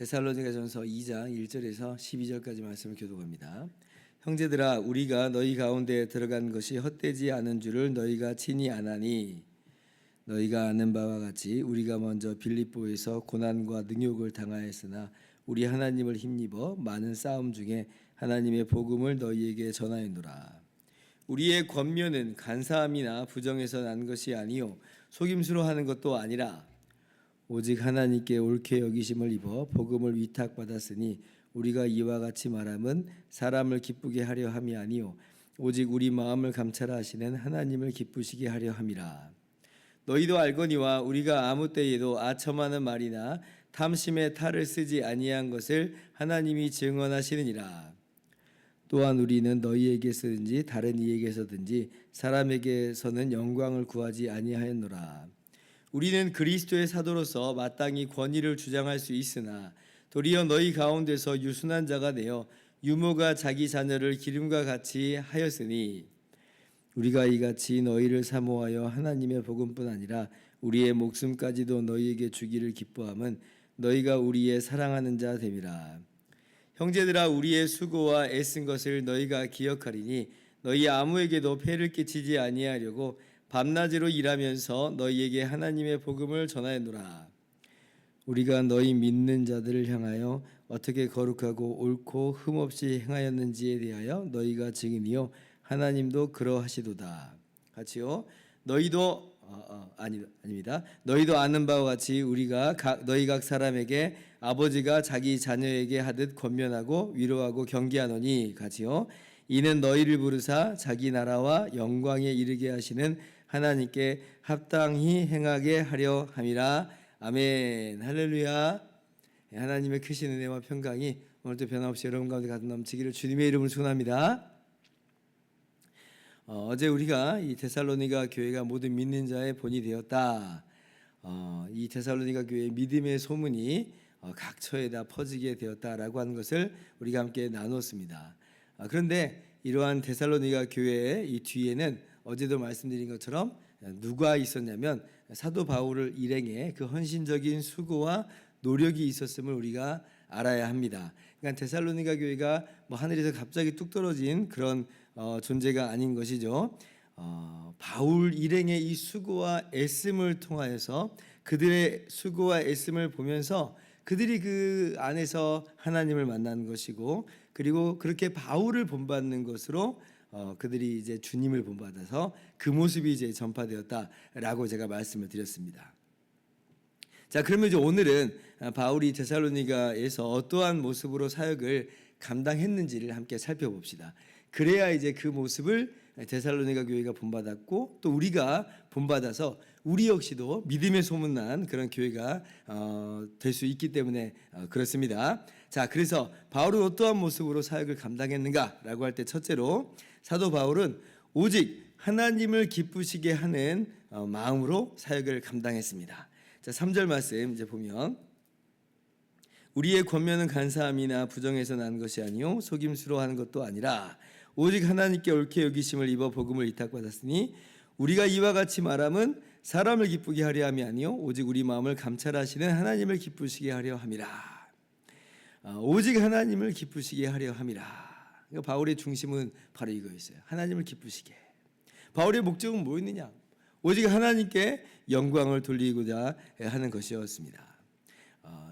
데살로니가전서 2장 1절에서 12절까지 말씀을 교독합니다. 형제들아, 우리가 너희 가운데 들어간 것이 헛되지 않은 줄을 너희가 친히 아나니, 너희가 아는 바와 같이 우리가 먼저 빌립보에서 고난과 능욕을 당하였으나 우리 하나님을 힘입어 많은 싸움 중에 하나님의 복음을 너희에게 전하였노라. 우리의 권면은 간사함이나 부정에서 난 것이 아니요 속임수로 하는 것도 아니라 오직 하나님께 옳게 여기심을 입어 복음을 위탁받았으니 우리가 이와 같이 말함은 사람을 기쁘게 하려 함이 아니요 오직 우리 마음을 감찰하 하시는 하나님을 기쁘시게 하려 함이라. 너희도 알거니와 우리가 아무 때에도 아첨하는 말이나 탐심의 탈을 쓰지 아니한 것을 하나님이 증언하시느니라. 또한 우리는 너희에게서든지 다른 이에게서든지 사람에게서는 영광을 구하지 아니하였노라. 우리는 그리스도의 사도로서 마땅히 권위를 주장할 수 있으나 도리어 너희 가운데서 유순한 자가 되어 유모가 자기 자녀를 기름과 같이 하였으니 우리가 이같이 너희를 사모하여 하나님의 복음뿐 아니라 우리의 목숨까지도 너희에게 주기를 기뻐함은 너희가 우리의 사랑하는 자 됨이라. 형제들아, 우리의 수고와 애쓴 것을 너희가 기억하리니 너희 아무에게도 폐를 끼치지 아니하려고 밤낮으로 일하면서 너희에게 하나님의 복음을 전하였노라. 우리가 너희 믿는 자들을 향하여 어떻게 거룩하고 옳고 흠없이 행하였는지에 대하여 너희가 증인이요 하나님도 그러하시도다. 같이요. 너희도 아닙니다. 너희도 아는 바와 같이 우리가 너희 각 사람에게 아버지가 자기 자녀에게 하듯 권면하고 위로하고 경계하노니, 같이요. 이는 너희를 부르사 자기 나라와 영광에 이르게 하시는 하나님께 합당히 행하게 하려 함이라. 아멘. 할렐루야. 하나님의 크신 은혜와 평강이 오늘도 변함없이 여러분 가운데 가득 넘치기를 주님의 이름으로 축원합니다. 어제 우리가 이 데살로니가 교회가 모든 믿는 자의 본이 되었다. 이 데살로니가 교회의 믿음의 소문이 각처에다 퍼지게 되었다라고 하는 것을 우리가 함께 나누었습니다. 그런데 이러한 데살로니가 교회의 이 뒤에는 어제도 말씀드린 것처럼 누가 있었냐면 사도 바울을 일행에 그 헌신적인 수고와 노력이 있었음을 우리가 알아야 합니다. 그러니까 데살로니가 교회가 뭐 하늘에서 갑자기 뚝 떨어진 그런 존재가 아닌 것이죠. 바울 일행의 이 수고와 애씀을 통하여서 그들의 수고와 애씀을 보면서 그들이 그 안에서 하나님을 만난 것이고, 그리고 그렇게 바울을 본받는 것으로 그들이 이제 주님을 본받아서 그 모습이 이제 전파되었다라고 제가 말씀을 드렸습니다. 자, 그러면 이제 오늘은 바울이 데살로니가에서 어떠한 모습으로 사역을 감당했는지를 함께 살펴봅시다. 그래야 이제 그 모습을 데살로니가 교회가 본받았고 또 우리가 본받아서 우리 역시도 믿음의 소문난 그런 교회가 될 수 있기 때문에 그렇습니다. 자, 그래서 바울은 어떠한 모습으로 사역을 감당했는가라고 할 때 첫째로 사도 바울은 오직 하나님을 기쁘시게 하는 마음으로 사역을 감당했습니다. 자, 3절 말씀 이제 보면 우리의 권면은 간사함이나 부정에서 난 것이 아니요 속임수로 하는 것도 아니라 오직 하나님께 옳게 여기심을 입어 복음을 위탁받았으니 우리가 이와 같이 말함은 사람을 기쁘게 하려 함이 아니요 오직 우리 마음을 감찰하시는 하나님을 기쁘시게 하려 함이라. 오직 하나님을 기쁘시게 하려 함이라. 바울의 중심은 바로 이거였어요. 하나님을 기쁘시게. 바울의 목적은 뭐였느냐? 오직 하나님께 영광을 돌리고자 하는 것이었습니다.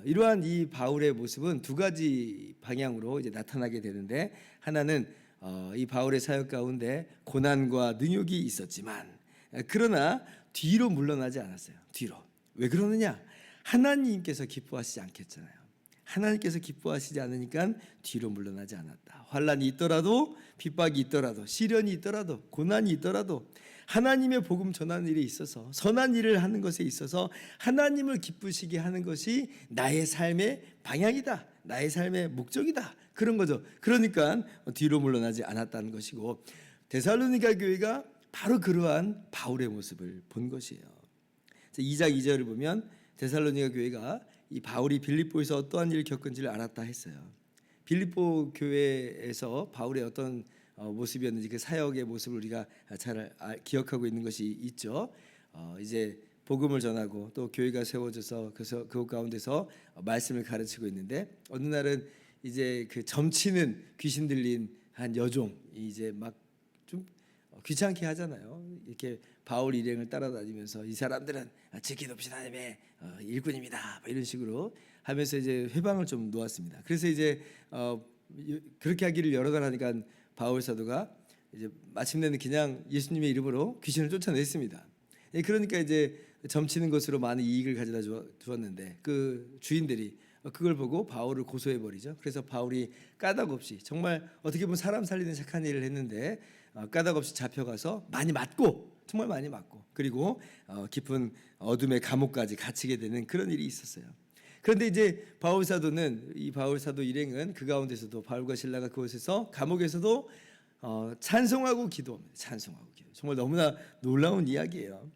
이러한 이 바울의 모습은 두 가지 방향으로 이제 나타나게 되는데, 하나는 이 바울의 사역 가운데 고난과 능욕이 있었지만 그러나 뒤로 물러나지 않았어요. 뒤로. 왜 그러느냐? 하나님께서 기뻐하시지 않겠잖아요. 하나님께서 기뻐하시지 않으니까 뒤로 물러나지 않았다. 환난이 있더라도, 핍박이 있더라도, 시련이 있더라도, 고난이 있더라도 하나님의 복음 전하는 일에 있어서, 선한 일을 하는 것에 있어서 하나님을 기쁘시게 하는 것이 나의 삶의 방향이다, 나의 삶의 목적이다, 그런 거죠. 그러니까 뒤로 물러나지 않았다는 것이고, 데살로니가 교회가 바로 그러한 바울의 모습을 본 것이에요. 2장 2절을 보면 데살로니가 교회가 이 바울이 빌립보에서 어떠한 일을 겪은지를 알았다 했어요. 빌립보 교회에서 바울의 어떤 모습이었는지 그 사역의 모습을 우리가 잘 기억하고 있는 것이 있죠. 이제 복음을 전하고 또 교회가 세워져서 그 가운데서 말씀을 가르치고 있는데 어느 날은 이제 그 점치는 귀신 들린 한 여종이 이제 막 좀 귀찮게 하잖아요. 이렇게 바울 일행을 따라다니면서 이 사람들은 지키옵시다 하나님의 일꾼입니다. 이런 식으로 하면서 이제 회방을 좀 놓았습니다. 그래서 이제 그렇게 하기를 여러 번 하니까 바울 사도가 이제 마침내는 그냥 예수님의 이름으로 귀신을 쫓아냈습니다. 그러니까 이제 점치는 것으로 많은 이익을 가져다 주었는데 그 주인들이 그걸 보고 바울을 고소해 버리죠. 그래서 바울이 까닭 없이 정말 어떻게 보면 사람 살리는 착한 일을 했는데 까닭 없이 잡혀가서 많이 맞고 정말 많이 맞고 그리고 깊은 어둠의 감옥까지 갇히게 되는 그런 일이 있었어요. 그런데 이제 바울 사도는 이 바울 사도 일행은 그 가운데서도 바울과 실라가 그곳에서 감옥에서도 찬송하고 기도합니다. 찬송하고 기도. 정말 너무나 놀라운 이야기예요.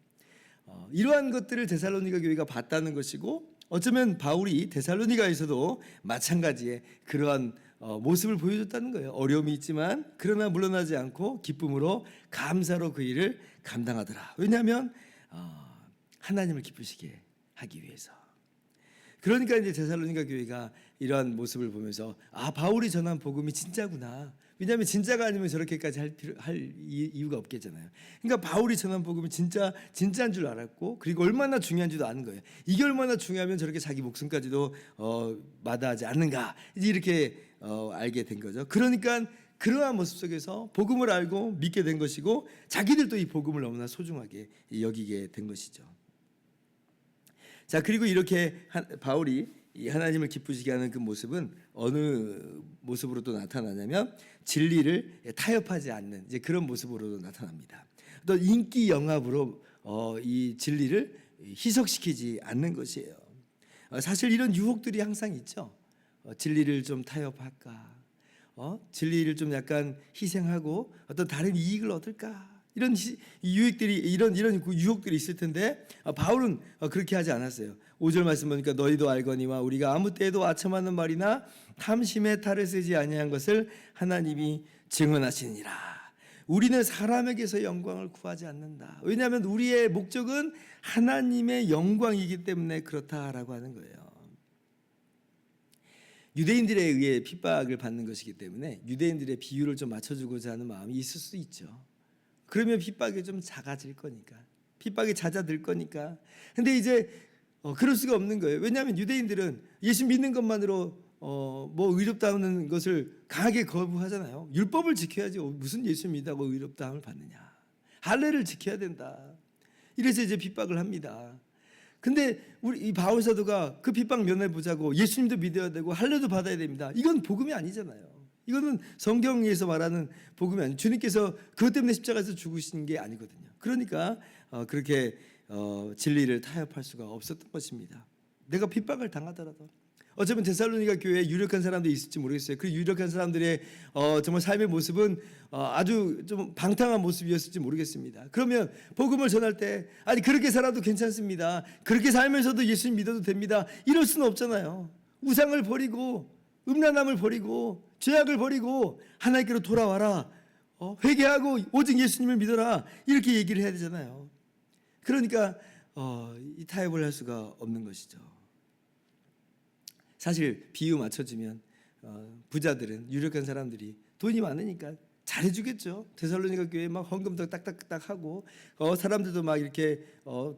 이러한 것들을 데살로니가 교회가 봤다는 것이고 어쩌면 바울이 데살로니가에서도 마찬가지의 그러한 모습을 보여줬다는 거예요. 어려움이 있지만 그러나 물러나지 않고 기쁨으로 감사로 그 일을 감당하더라. 왜냐하면 하나님을 기쁘시게 하기 위해서. 그러니까 이제 데살로니가 교회가 이러한 모습을 보면서 바울이 전한 복음이 진짜구나. 왜냐하면 진짜가 아니면 저렇게까지 할 이유가 없겠잖아요. 그러니까 바울이 전한 복음이 진짜인 줄 알았고 그리고 얼마나 중요한지도 아는 거예요. 이게 얼마나 중요하면 저렇게 자기 목숨까지도 마다하지 않는가 이렇게 알게 된 거죠. 그러니까 그러한 모습 속에서 복음을 알고 믿게 된 것이고 자기들도 이 복음을 너무나 소중하게 여기게 된 것이죠. 자, 그리고 이렇게 바울이 이 하나님을 기쁘시게 하는 그 모습은 어느 모습으로 또 나타나냐면 진리를 타협하지 않는 이제 그런 모습으로도 나타납니다. 또 인기 영합으로 이 진리를 희석시키지 않는 것이에요. 사실 이런 유혹들이 항상 있죠. 진리를 좀 타협할까? 진리를 좀 약간 희생하고 어떤 다른 이익을 얻을까? 이런 유익들이 이런 유혹들이 있을 텐데 바울은 그렇게 하지 않았어요. 5절 말씀 보니까 너희도 알거니와 우리가 아무 때에도 아첨하는 말이나 탐심의 탈을 쓰지 아니한 것을 하나님이 증언하시니라. 우리는 사람에게서 영광을 구하지 않는다. 왜냐하면 우리의 목적은 하나님의 영광이기 때문에 그렇다라고 하는 거예요. 유대인들에 의해 핍박을 받는 것이기 때문에 유대인들의 비율을 좀 맞춰주고자 하는 마음이 있을 수 있죠. 그러면 핍박이 좀 작아질 거니까, 핍박이 잦아들 거니까. 근데 이제 그럴 수가 없는 거예요. 왜냐하면 유대인들은 예수 믿는 것만으로 뭐 의롭다는 것을 강하게 거부하잖아요. 율법을 지켜야지 무슨 예수 믿다고 의롭다함을 받느냐. 할례를 지켜야 된다. 이래서 이제 핍박을 합니다. 근데 우리 이 바울 사도가 그 핍박 면해 보자고 예수님도 믿어야 되고 할례도 받아야 됩니다. 이건 복음이 아니잖아요. 이거는 성경에서 말하는 복음이 아니에요. 주님께서 그것 때문에 십자가에서 죽으신 게 아니거든요. 그러니까 그렇게 진리를 타협할 수가 없었던 것입니다. 내가 핍박을 당하더라도 어쩌면 데살로니가 교회에 유력한 사람들이 있을지 모르겠어요. 그 유력한 사람들의 정말 삶의 모습은 아주 좀 방탕한 모습이었을지 모르겠습니다. 그러면 복음을 전할 때 아니 그렇게 살아도 괜찮습니다. 그렇게 살면서도 예수님 믿어도 됩니다. 이럴 수는 없잖아요. 우상을 버리고 음란함을 버리고 죄악을 버리고 하나님께로 돌아와라. 회개하고 오직 예수님을 믿어라. 이렇게 얘기를 해야 되잖아요. 그러니까 이 타협을 할 수가 없는 것이죠. 사실 비유 맞춰주면 부자들은 유력한 사람들이 돈이 많으니까 잘해주겠죠. 데살로니가 교회에 막 헌금도 딱딱딱 하고 사람들도 막 이렇게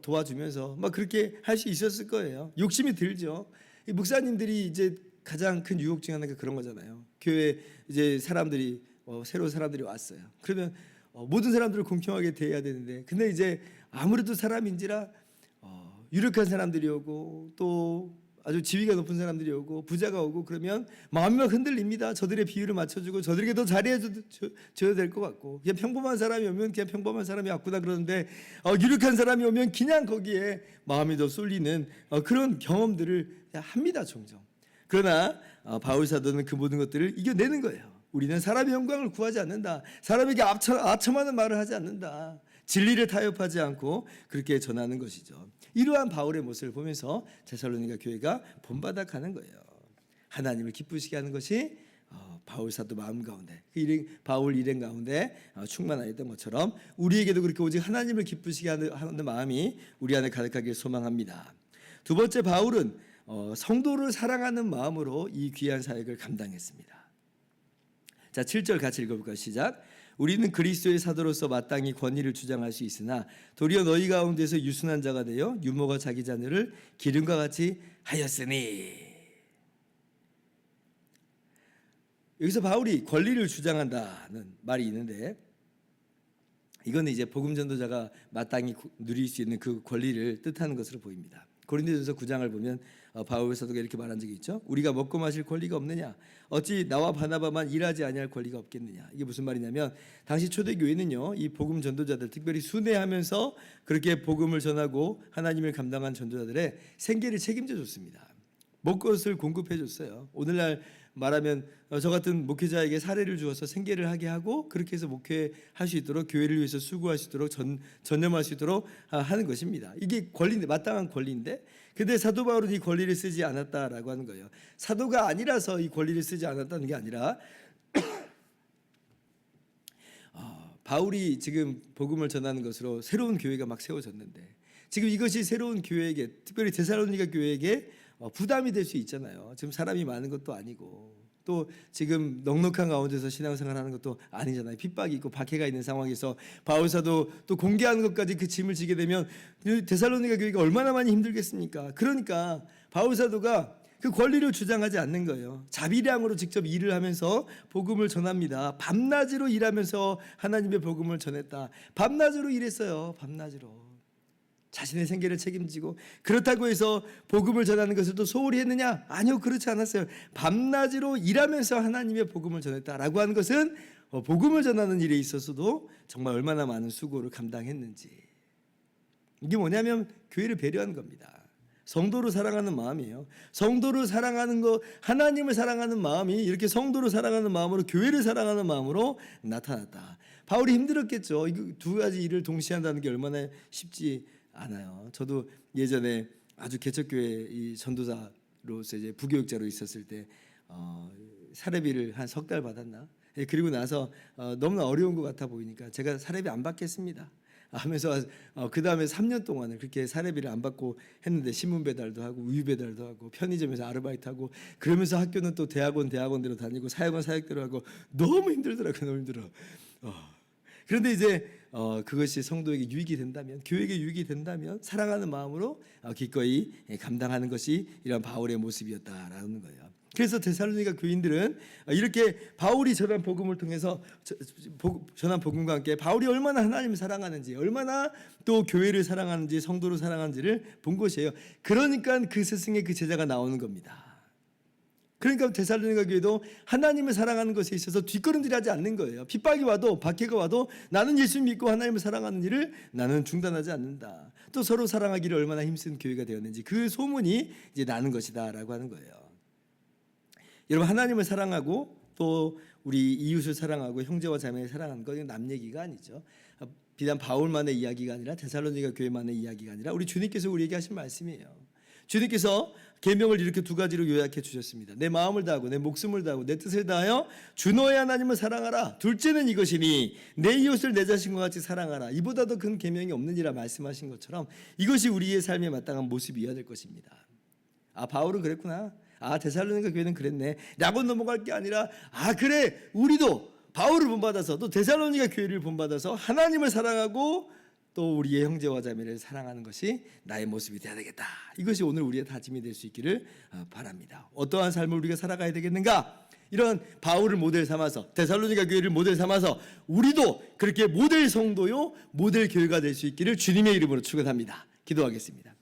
도와주면서 막 그렇게 할 수 있었을 거예요. 욕심이 들죠. 이 목사님들이 이제 가장 큰 유혹 중 하나가 그런 거잖아요. 교회 이제 사람들이 새로운 사람들이 왔어요. 그러면 모든 사람들을 공평하게 대해야 되는데, 근데 이제 아무래도 사람인지라 유력한 사람들이 오고 또 아주 지위가 높은 사람들이 오고 부자가 오고 그러면 마음이 막 흔들립니다. 저들의 비율을 맞춰주고 저들에게 더 잘해 줘야 될 것 같고, 그냥 평범한 사람이 오면 그냥 평범한 사람이 왔구나 그러는데 유력한 사람이 오면 그냥 거기에 마음이 더 쏠리는 그런 경험들을 합니다, 종종. 그러나 바울 사도는 그 모든 것들을 이겨내는 거예요. 우리는 사람의 영광을 구하지 않는다. 사람에게 아첨하는 말을 하지 않는다. 진리를 타협하지 않고 그렇게 전하는 것이죠. 이러한 바울의 모습을 보면서 데살로니가 교회가 본받아가는 거예요. 하나님을 기쁘시게 하는 것이 바울 사도 마음 가운데, 바울 일행 가운데 충만하였던 것처럼 우리에게도 그렇게 오직 하나님을 기쁘시게 하는 마음이 우리 안에 가득하길 소망합니다. 두 번째, 바울은 성도를 사랑하는 마음으로 이 귀한 사역을 감당했습니다. 자, 7절 같이 읽어볼까요? 시작. 우리는 그리스도의 사도로서 마땅히 권위를 주장할 수 있으나 도리어 너희 가운데서 유순한 자가 되어 유모가 자기 자녀를 기름과 같이 하였으니. 여기서 바울이 권리를 주장한다는 말이 있는데, 이거는 이제 복음 전도자가 마땅히 누릴 수 있는 그 권리를 뜻하는 것으로 보입니다. 고린도전서 9장을 보면 바울 사도가 이렇게 말한 적이 있죠. 우리가 먹고 마실 권리가 없느냐? 어찌 나와 바나바만 일하지 아니할 권리가 없겠느냐? 이게 무슨 말이냐면, 당시 초대교회는요, 이 복음 전도자들, 특별히 순회하면서 그렇게 복음을 전하고 하나님을 감당한 전도자들의 생계를 책임져 줬습니다. 먹을 것을 공급해 줬어요. 오늘날 말하면 저 같은 목회자에게 사례를 주어서 생계를 하게 하고, 그렇게 해서 목회할 수 있도록, 교회를 위해서 수고할 수 있도록, 전념할 수 있도록 하는 것입니다. 이게 권리인데, 마땅한 권리인데, 근데 사도 바울은 이 권리를 쓰지 않았다라고 하는 거예요. 사도가 아니라서 이 권리를 쓰지 않았다는 게 아니라 바울이 지금 복음을 전하는 것으로 새로운 교회가 막 세워졌는데, 지금 이것이 새로운 교회에게, 특별히 데살로니가 교회에게 부담이 될 수 있잖아요. 지금 사람이 많은 것도 아니고, 또 지금 넉넉한 가운데서 신앙생활하는 것도 아니잖아요. 핍박이 있고 박해가 있는 상황에서 바울 사도 또 공개하는 것까지 그 짐을 지게 되면 데살로니가 교회가 얼마나 많이 힘들겠습니까? 그러니까 바울 사도가 그 권리를 주장하지 않는 거예요. 자비량으로 직접 일을 하면서 복음을 전합니다. 밤낮으로 일하면서 하나님의 복음을 전했다. 밤낮으로 일했어요. 밤낮으로. 자신의 생계를 책임지고, 그렇다고 해서 복음을 전하는 것을 또 소홀히 했느냐? 아니요, 그렇지 않았어요. 밤낮으로 일하면서 하나님의 복음을 전했다라고 하는 것은 복음을 전하는 일에 있어서도 정말 얼마나 많은 수고를 감당했는지. 이게 뭐냐면 교회를 배려하는 겁니다. 성도를 사랑하는 마음이에요. 성도를 사랑하는 것, 하나님을 사랑하는 마음이 이렇게 성도를 사랑하는 마음으로, 교회를 사랑하는 마음으로 나타났다. 바울이 힘들었겠죠. 이거 두 가지 일을 동시에 한다는 게 얼마나 쉽지 않아요. 저도 예전에 아주 개척교회 이 전도자로서 이제 부교육자로 있었을 때 사례비를 한 3달 받았나? 그리고 나서 너무나 어려운 것 같아 보이니까 제가 사례비 안 받겠습니다 하면서 그 다음에 3년 동안을 그렇게 사례비를 안 받고 했는데, 신문 배달도 하고 우유 배달도 하고 편의점에서 아르바이트하고, 그러면서 학교는 또 대학원대로 다니고 사역은 사역대로 하고, 너무 힘들더라고요. 너무 힘들어. 그런데 이제 그것이 성도에게 유익이 된다면, 교회에게 유익이 된다면 사랑하는 마음으로 기꺼이 감당하는 것이 이런 바울의 모습이었다라는 거예요. 그래서 데살로니가 교인들은 이렇게 바울이 전한 복음을 통해서, 전한 복음과 함께 바울이 얼마나 하나님을 사랑하는지, 얼마나 또 교회를 사랑하는지, 성도를 사랑하는지를 본 것이에요. 그러니까 그 스승의 그 제자가 나오는 겁니다. 그러니까 데살로니가 교회도 하나님을 사랑하는 것에 있어서 뒷걸음질하지 않는 거예요. 핍박이 와도 박해가 와도 나는 예수 믿고 하나님을 사랑하는 일을 나는 중단하지 않는다. 또 서로 사랑하기를 얼마나 힘쓴 교회가 되었는지 그 소문이 이제 나는 것이다라고 하는 거예요. 여러분, 하나님을 사랑하고 또 우리 이웃을 사랑하고 형제와 자매를 사랑하는 건 남 얘기가 아니죠. 비단 바울만의 이야기가 아니라 데살로니가 교회만의 이야기가 아니라 우리 주님께서 우리에게 하신 말씀이에요. 주님께서 계명을 이렇게 두 가지로 요약해 주셨습니다. 내 마음을 다하고 내 목숨을 다하고 내 뜻을 다하여 주 너의 하나님을 사랑하라. 둘째는 이것이니 내 이웃을 내 자신과 같이 사랑하라. 이보다 더 큰 계명이 없느니라 말씀하신 것처럼 이것이 우리의 삶에 마땅한 모습이어야 될 것입니다. 아, 바울은 그랬구나. 아, 데살로니가 교회는 그랬네 라고 넘어갈 게 아니라, 아 그래, 우리도 바울을 본받아서 또 데살로니가 교회를 본받아서 하나님을 사랑하고 또 우리의 형제와 자매를 사랑하는 것이 나의 모습이 되어야 되겠다. 이것이 오늘 우리의 다짐이 될 수 있기를 바랍니다. 어떠한 삶을 우리가 살아가야 되겠는가? 이런 바울을 모델 삼아서, 데살로니가 교회를 모델 삼아서 우리도 그렇게 모델 성도요, 모델 교회가 될 수 있기를 주님의 이름으로 축원합니다. 기도하겠습니다.